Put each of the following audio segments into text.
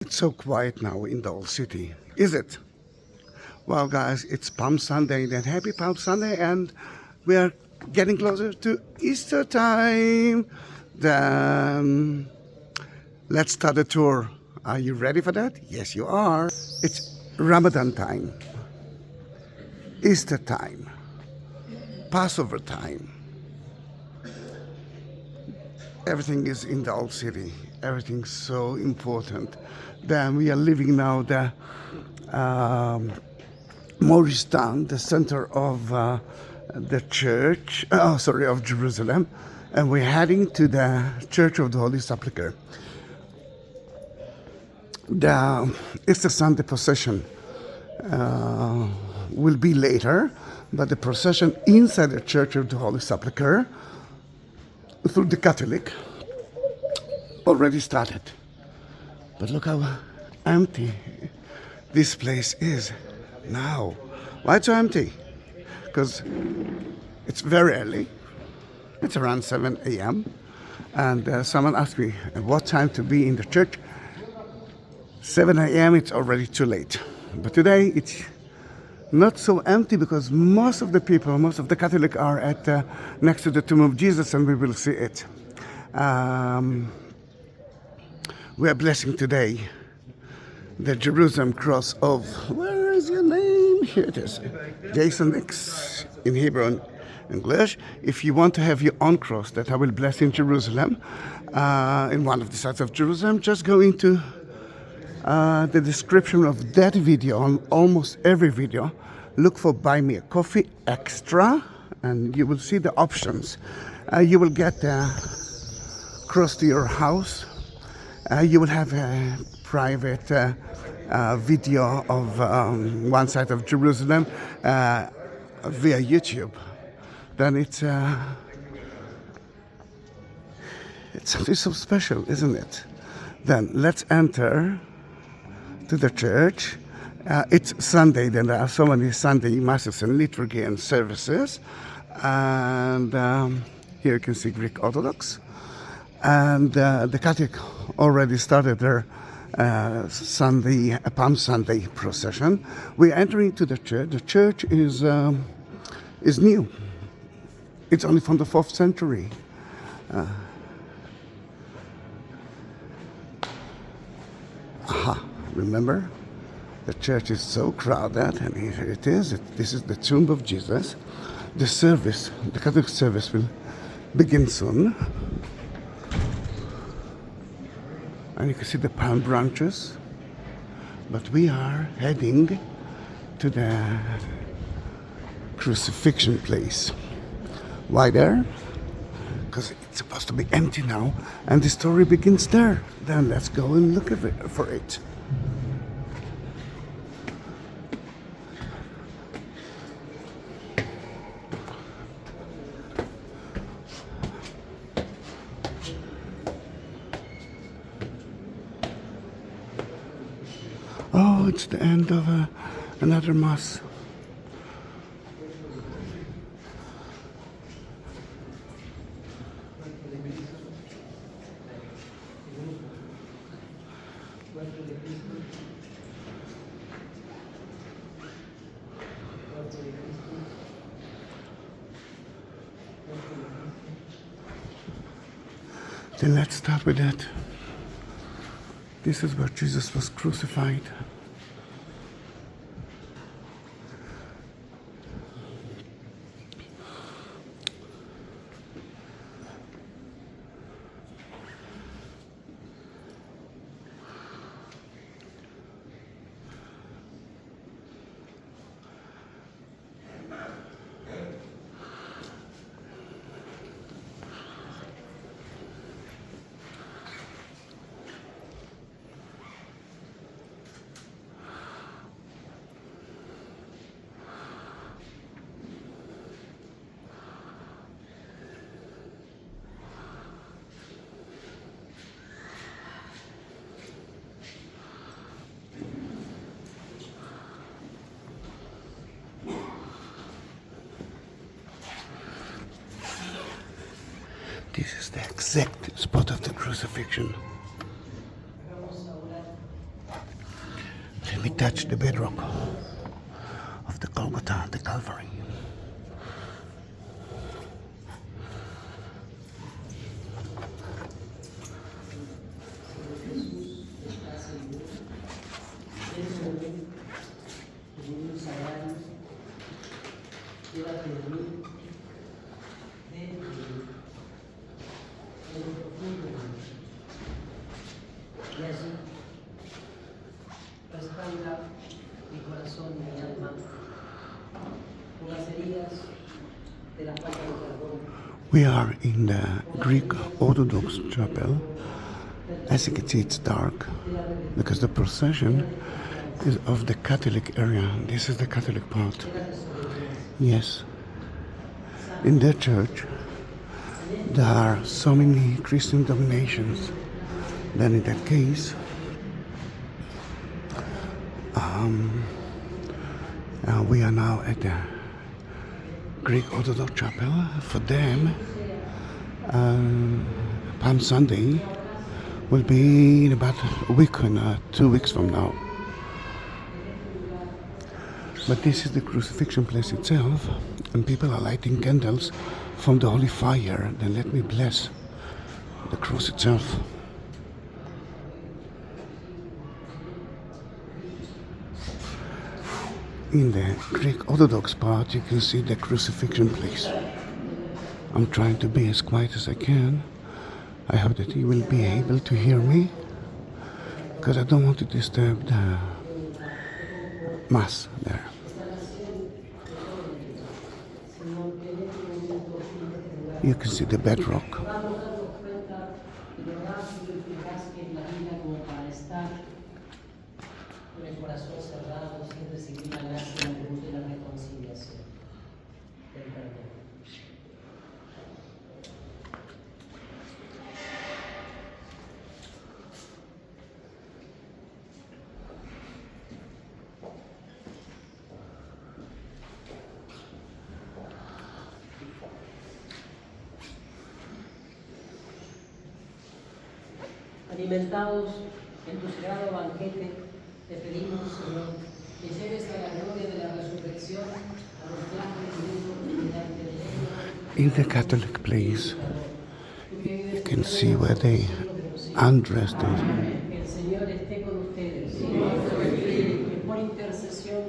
It's so quiet now in the old city, is it? Well, guys, it's Palm Sunday, then happy Palm Sunday, and we are getting closer to Easter time. Then let's start the tour. Are you ready for that? Yes, you are. It's Ramadan time, Easter time, Passover time. Everything is in the old city. Everything's so important. Then we are living now the Maurice town, the center of the church, of Jerusalem, and we're heading to the Church of the Holy Sepulchre. The Easter Sunday procession will be later, but the procession inside the Church of the Holy Sepulchre through the Catholic already started. But look how empty this place is now. Why it's so empty? Because it's very early. It's around 7 a.m. And someone asked me at what time to be in the church. 7 a.m. it's already too late. But today it's not so empty because most of the people, most of the Catholics are at next to the tomb of Jesus, and we will see it. We are blessing today the Jerusalem cross of, where is your name? Here it is. Jason X in Hebrew and English. If you want to have your own cross that I will bless in Jerusalem, in one of the sites of Jerusalem, just go into the description of that video. On almost every video, look for Buy Me a Coffee Extra, and you will see the options. You will get a cross to your house. You will have a private video of one side of Jerusalem via YouTube. Then it's something so special, isn't it? Then let's enter to the church. It's Sunday, then there are so many Sunday masses and liturgy and services. And here you can see Greek Orthodox. And the Catholic already started their Palm Sunday procession. We're entering to the church. The church is new. It's only from the 4th century. Remember? The church is so crowded, and here it is. This is the tomb of Jesus. The service, the Catholic service, will begin soon. And you can see the palm branches. But we are heading to the crucifixion place. Why there? Because it's supposed to be empty now, and the story begins there. Then let's go and look for it. Oh, it's the end of another mass. Then let's start with that. This is where Jesus was crucified. This is the exact spot of the crucifixion. Let me touch the bedrock of the Golgotha, the Calvary. We are in the Greek Orthodox Chapel. As you can see, it's dark because the procession is of the Catholic area. This is the Catholic part. Yes. In their church, there are so many Christian dominations. Then in that case, we are now at the Greek Orthodox Chapel. For them, Palm Sunday will be in about a week and 2 weeks from now. But this is the crucifixion place itself, and people are lighting candles from the holy fire. Then let me bless the cross itself. In the Greek Orthodox part, you can see the crucifixion place. I'm trying to be as quiet as I can. I hope that you will be able to hear me, because I don't want to disturb the Mass there. You can see the bedrock. Alimentados en tu sagrado banquete, te pedimos, Señor, que lleves a la gloria de la resurrección a los blancos delante de Él. In the Catholic place, you can see where they undressed them. El Señor esté con ustedes. Que por intercesión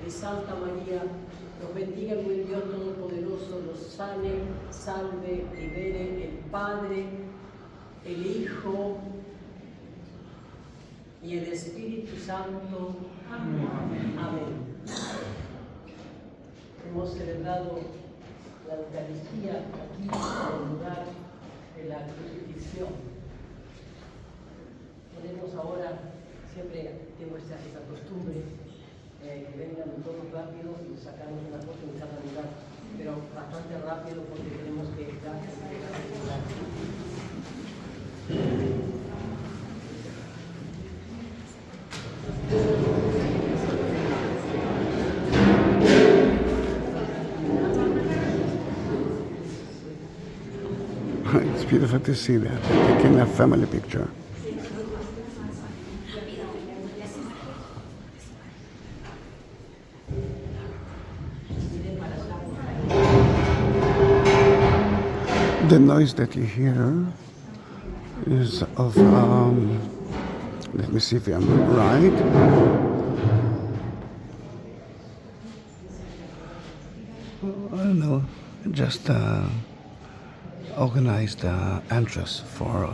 de Santa María los bendiga el buen Dios Todopoderoso, los sane, salve, libere el Padre, el Hijo y el Espíritu Santo. Amén. Amén. Hemos celebrado la Eucaristía aquí en el lugar de la crucifixión. Podemos ahora, siempre tengo esa costumbre, que vengan todos rápido y sacamos una foto en cada lugar, pero bastante rápido porque tenemos que dar el lugar. It's beautiful to see that. They're taking a family picture. The noise that you hear is of, let me see if I'm right. I don't know, just organized entrance for,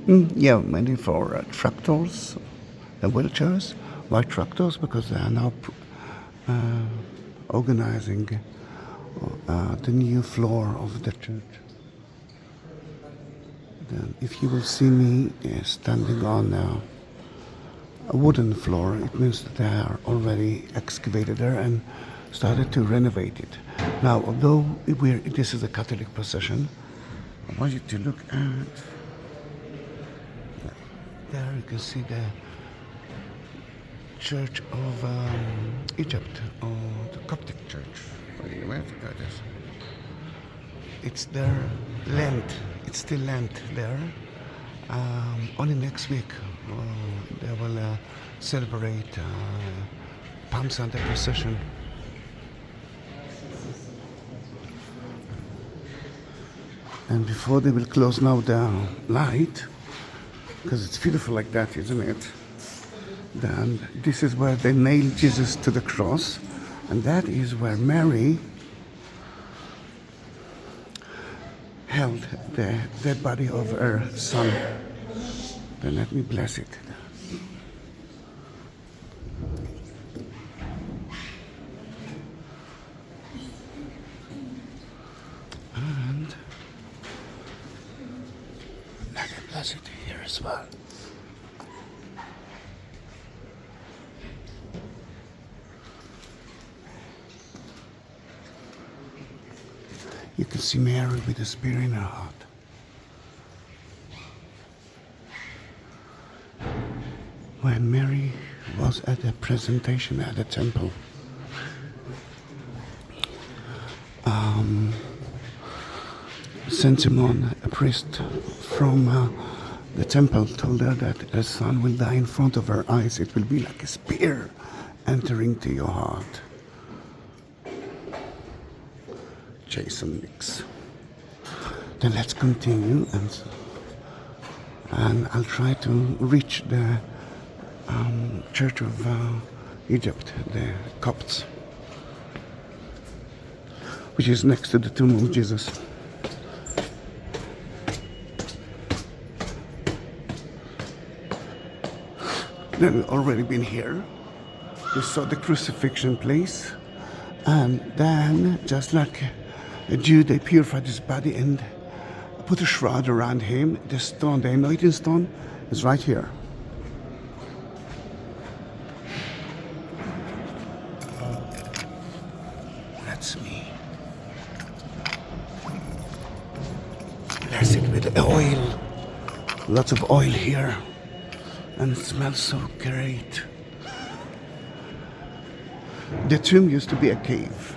mainly for tractors and wheelchairs. Why tractors? Because they are now organizing the new floor of the church. Then if you will see me standing on a wooden floor, it means that they are already excavated there and started to renovate it. Now, although this is a Catholic procession, I want you to look at, there you can see the Church of Egypt, or the Coptic Church. It's their Lent. It's still Lent there. Only next week they will celebrate Palm Sunday procession. And before they will close now the light, because it's beautiful like that, isn't it? Then this is where they nailed Jesus to the cross, and that is where Mary held the dead body of her son. Then let me bless it. And let me bless it here as well. You can see Mary with a spear in her heart. When Mary was at the presentation at the temple, Saint Simon, a priest from the temple, told her that her son will die in front of her eyes. It will be like a spear entering to your heart. Jason Nix. Then let's continue, and I'll try to reach the Church of Egypt, the Copts, which is next to the tomb of Jesus. Then we've already been here. We saw the crucifixion place, and then just like a Jew, they purified his body and put a shroud around him. The stone, the anointing stone, is right here. That's me. Bless it with oil. Lots of oil here. And it smells so great. The tomb used to be a cave,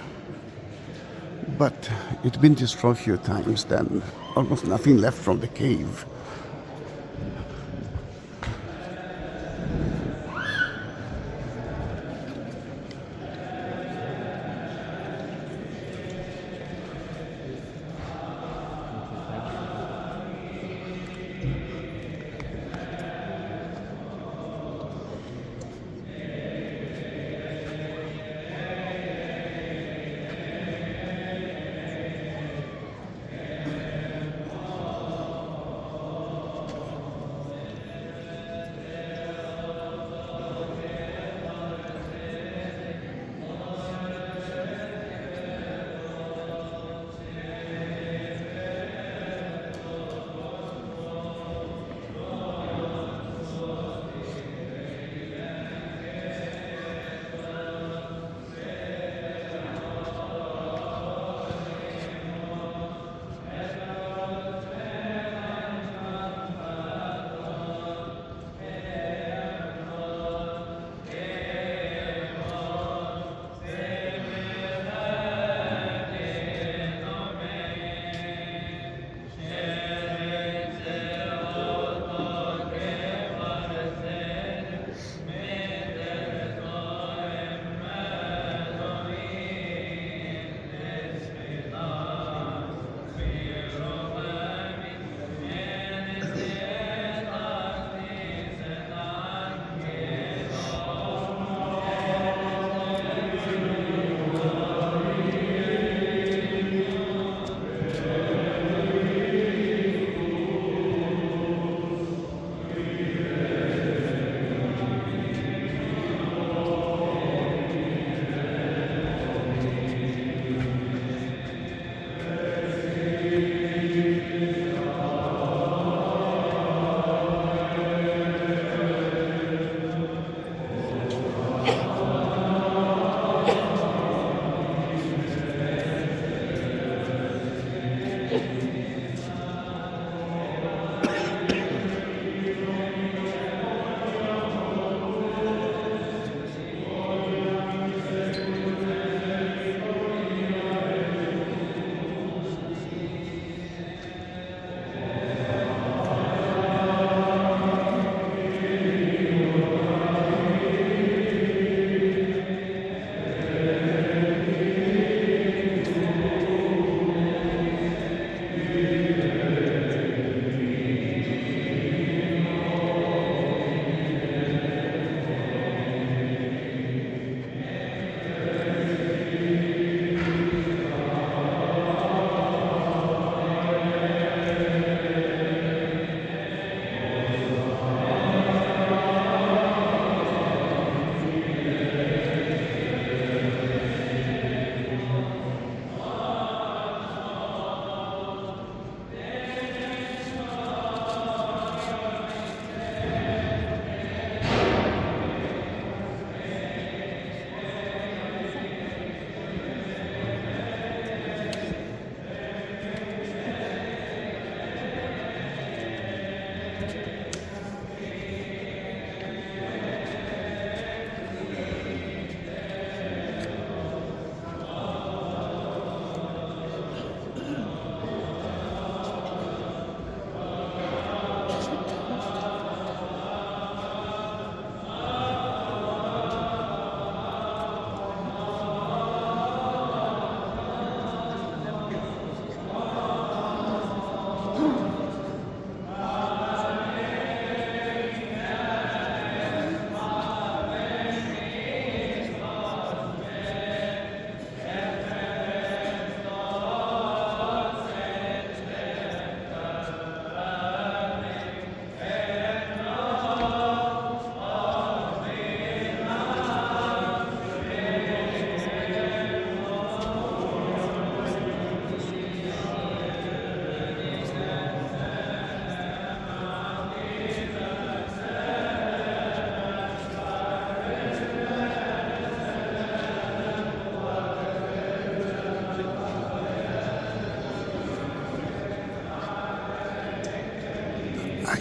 but it's been destroyed a few times, then almost nothing left from the cave.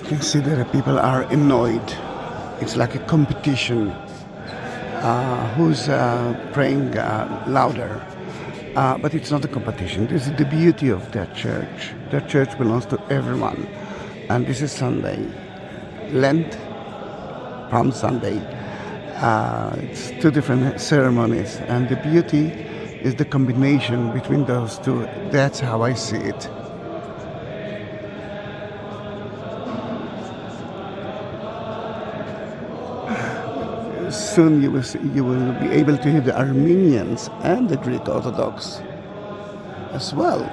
can see that the people are annoyed. It's like a competition. Who's praying louder? But it's not a competition. This is the beauty of that church. That church belongs to everyone. And this is Sunday, Lent, Palm Sunday. It's two different ceremonies. And the beauty is the combination between those two. That's how I see it. Soon you will be able to hear the Armenians and the Greek Orthodox as well.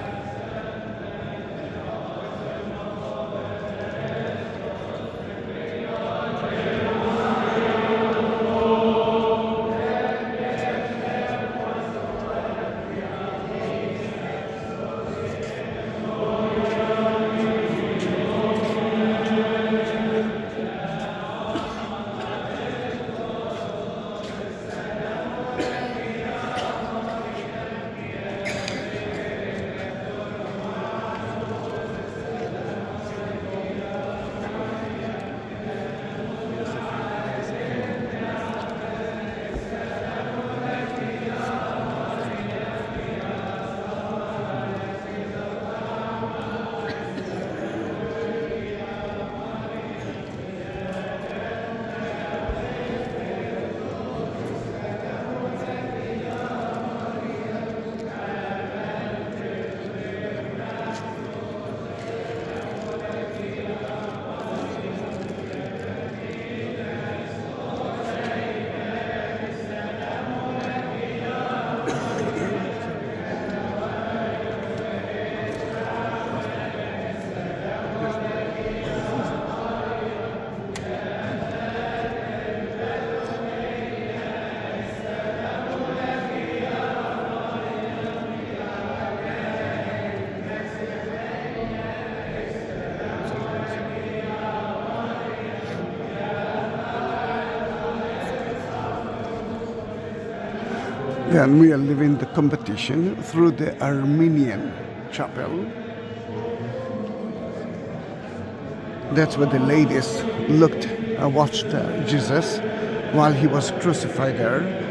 Then we are living the competition through the Armenian chapel. That's where the ladies watched Jesus while he was crucified there.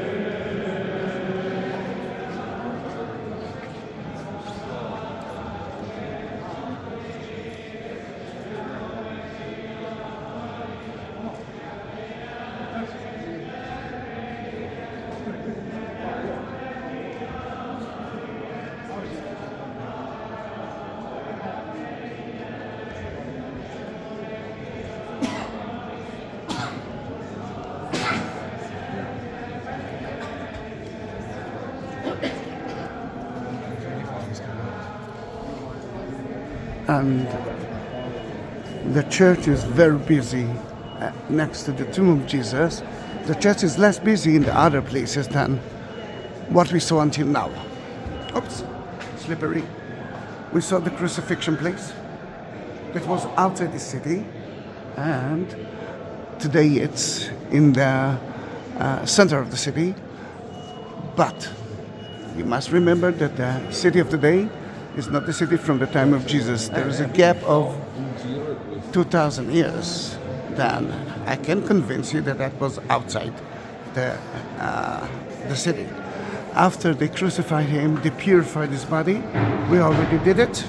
And the church is very busy next to the tomb of Jesus. The church is less busy in the other places than what we saw until now. Oops, slippery. We saw the crucifixion place that was outside the city, and today it's in the center of the city. But you must remember that the city of today is not the city from the time of Jesus. There is a gap of 2,000 years. Then I can convince you that that was outside the city. After they crucified him, they purified his body. We already did it.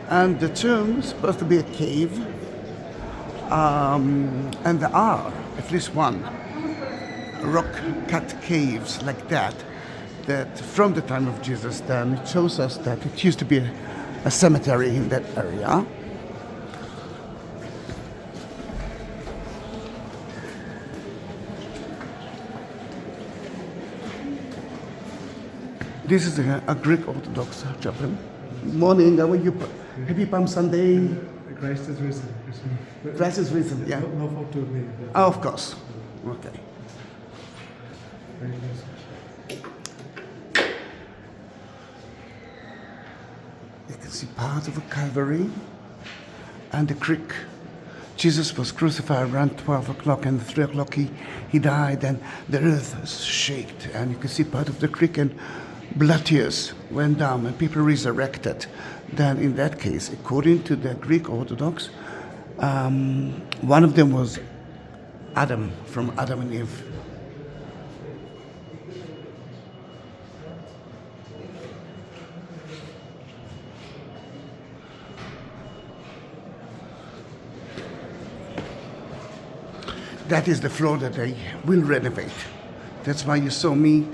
And the tomb is supposed to be a cave. And there are at least one rock-cut caves like that from the time of Jesus. Then it shows us that it used to be a cemetery in that area. This is a Greek Orthodox chapel. Morning, how are you? Happy Palm Sunday. Christ is risen. Christ is risen, yeah. No photo of me. Oh, of course. Okay. Very nice. You can see part of a Calvary and the creek. Jesus was crucified around 12 o'clock, and at 3 o'clock he died, and the earth was shaken, and you can see part of the creek, and blood tears went down, and people resurrected. Then in that case, according to the Greek Orthodox, One of them was Adam, from Adam and Eve. That is the floor that I will renovate. That's why you saw me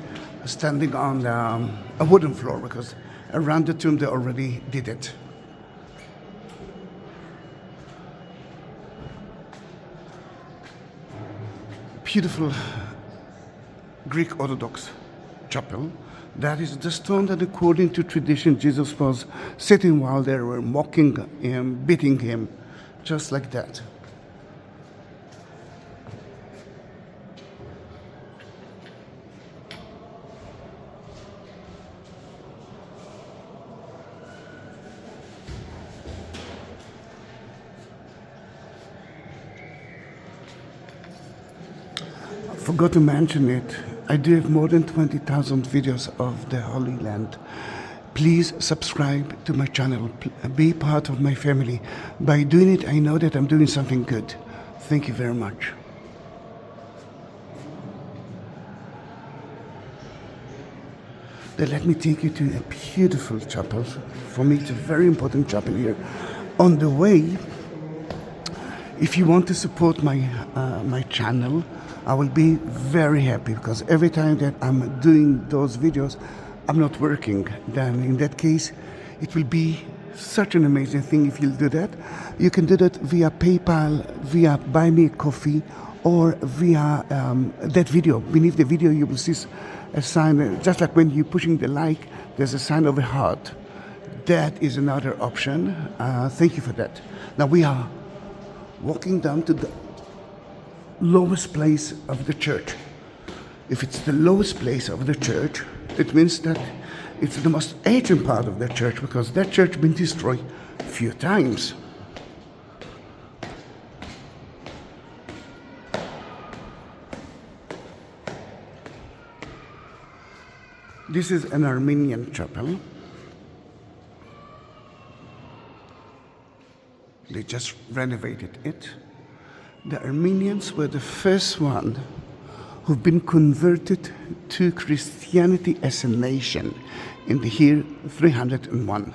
standing on a wooden floor, because around the tomb they already did it. Beautiful Greek Orthodox chapel. That is the stone that, according to tradition, Jesus was sitting while they were mocking him, beating him, just like that. Forgot to mention it. I do have more than 20,000 videos of the Holy Land. Please subscribe to my channel. Be part of my family. By doing it, I know that I'm doing something good. Thank you very much. Then let me take you to a beautiful chapel. For me, it's a very important chapel here. On the way, if you want to support my channel, I will be very happy, because every time that I'm doing those videos, I'm not working. Then in that case, it will be such an amazing thing if you'll do that. You can do that via PayPal, via Buy Me a Coffee, or via that video. Beneath the video, you will see a sign, just like when you're pushing the like, there's a sign of a heart. That is another option. Thank you for that. Now we are walking down to the lowest place of the church. If it's the lowest place of the church, it means that it's the most ancient part of the church, because that church has been destroyed a few times. This is an Armenian chapel. They just renovated it. The Armenians were the first one who've been converted to Christianity as a nation in the year 301.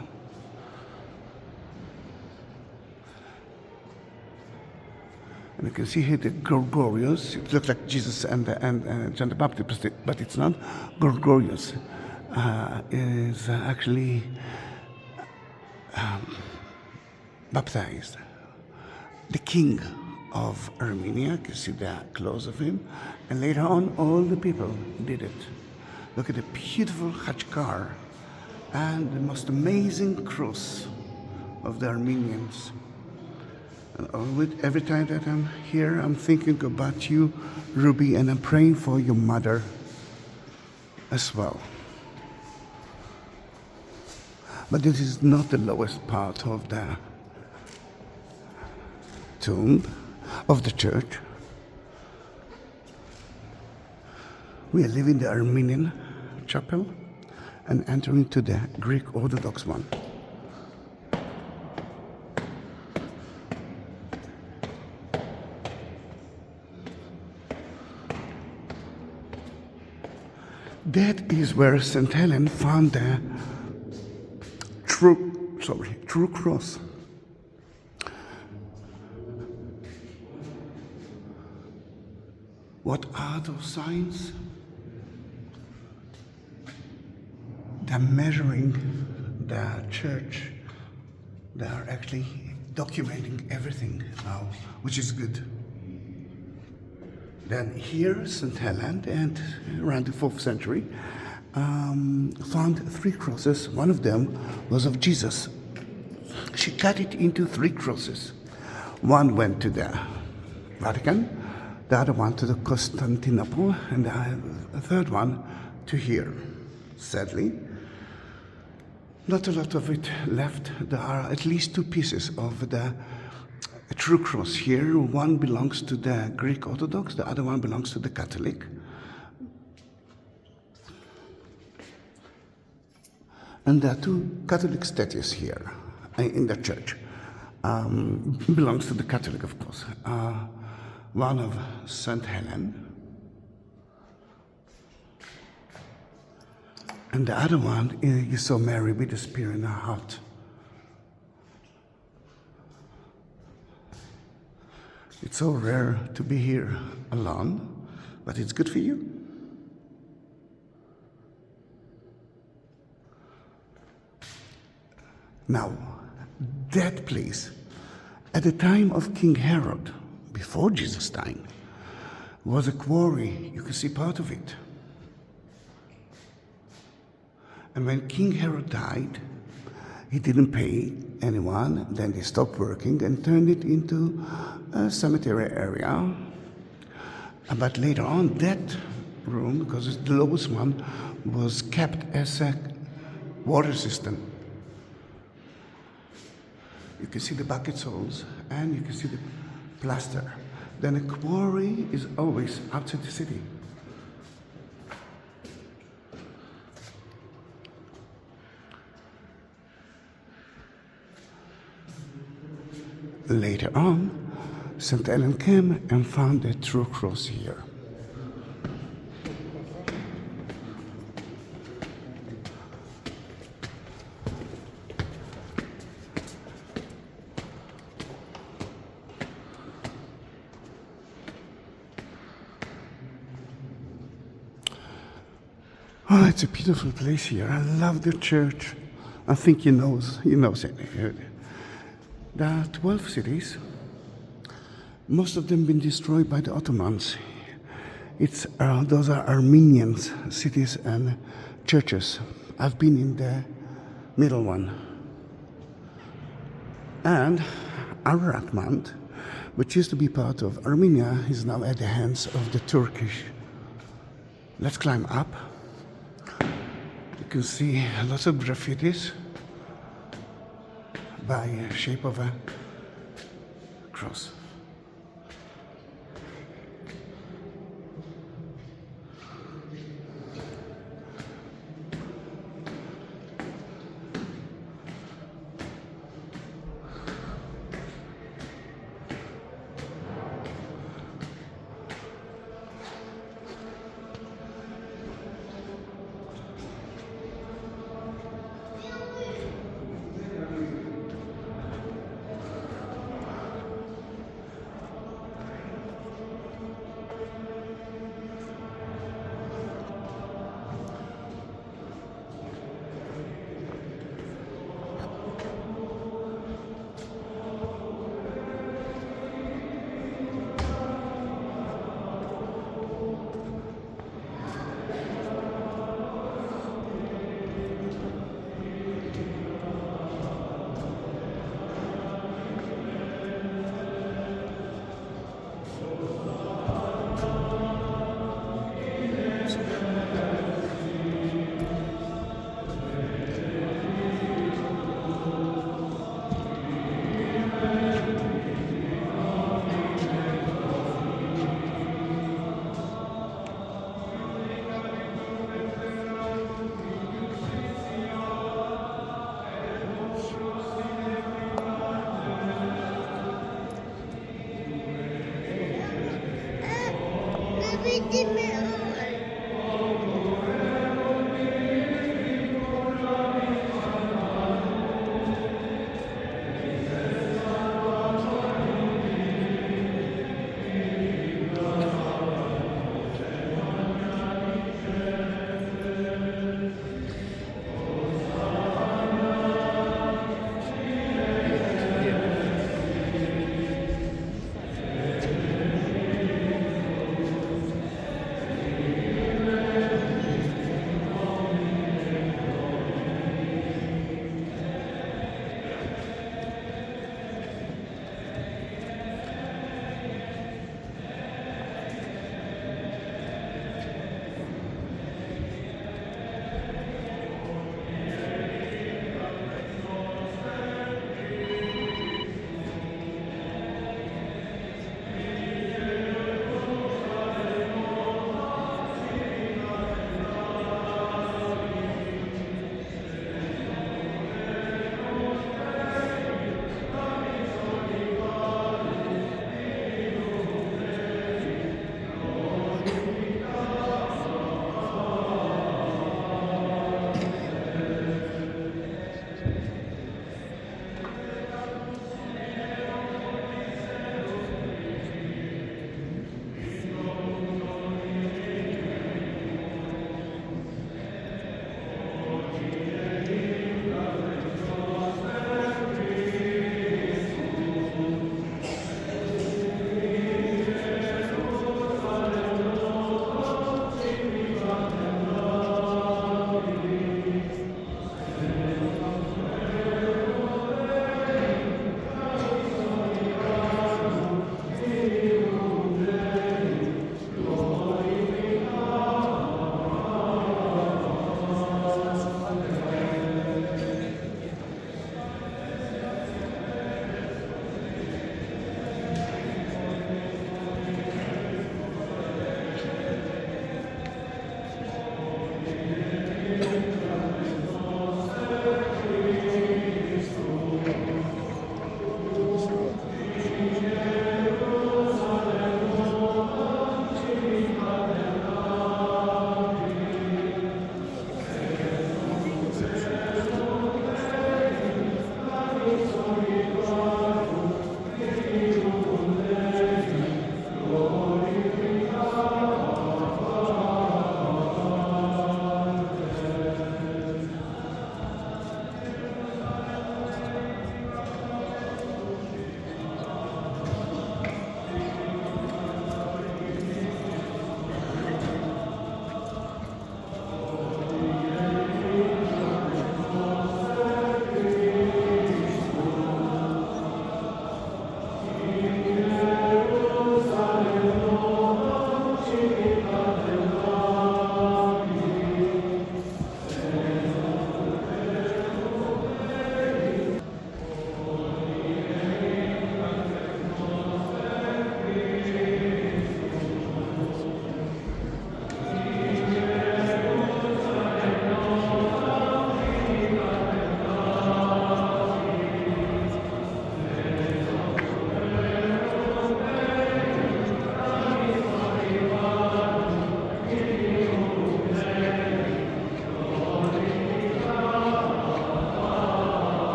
And you can see here the Gorgorios. It looks like Jesus and John the Baptist, but it's not. Gorgorios is actually baptized. The king of Armenia, you can see the clothes of him, and later on all the people did it. Look at the beautiful Khachkar and the most amazing cross of the Armenians. And every time that I'm here, I'm thinking about you, Ruby, and I'm praying for your mother as well. But this is not the lowest part of the tomb of the church. We are leaving the Armenian chapel and entering to the Greek Orthodox one. That is where St. Helen found the true cross. What are those signs? They're measuring the church. They are actually documenting everything now, which is good. Then here, St. Helen, and around the 4th century, found 3 crosses. One of them was of Jesus. She cut it into 3 crosses. One went to the Vatican, the other one to the Constantinople, and the third one to here. Sadly, not a lot of it left. There are at least 2 pieces of the true cross here. One belongs to the Greek Orthodox, the other one belongs to the Catholic. And there are 2 Catholic statues here in the church. belongs to the Catholic, of course. One of Saint Helen, and the other one, you saw Mary with the spear in her heart. It's so rare to be here alone, but it's good for you. Now, that place, at the time of King Herod, before Jesus' time, was a quarry. You can see part of it. And when King Herod died, he didn't pay anyone. Then they stopped working and turned it into a cemetery area. But later on, that room, because it's the lowest one, was kept as a water system. You can see the bucket holes and you can see the plaster. Then a quarry is always outside the city. Later on, St. Helen came and found the true cross here. Oh, it's a beautiful place here. I love the church. I think you know it. There are 12 cities. Most of them been destroyed by the Ottomans. Those are Armenian cities and churches. I've been in the middle one. And Ararat, which used to be part of Armenia, is now at the hands of the Turkish. Let's climb up. You can see lots of graffitis by shape of a cross.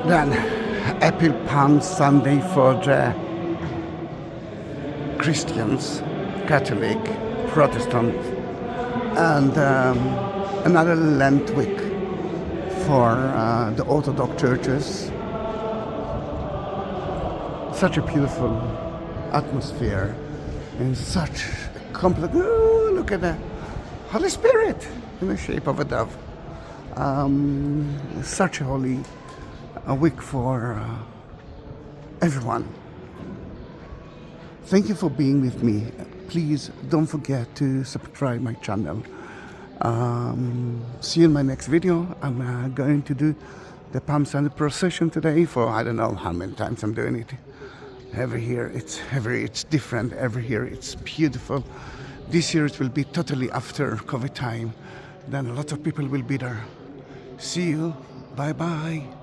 Then April Palm Sunday for the Christians, Catholic, Protestant, and another Lent week for the Orthodox churches. Such a beautiful atmosphere and such a complex. Oh, look at the Holy Spirit in the shape of a dove. Such a holy week for everyone. Thank you for being with me. Please don't forget to subscribe my channel. See you in my next video. I'm going to do the Palm Sunday procession today for I don't know how many times I'm doing it. Every year it's different. Every year it's beautiful. This year it will be totally after COVID time. Then a lot of people will be there. See you. Bye bye.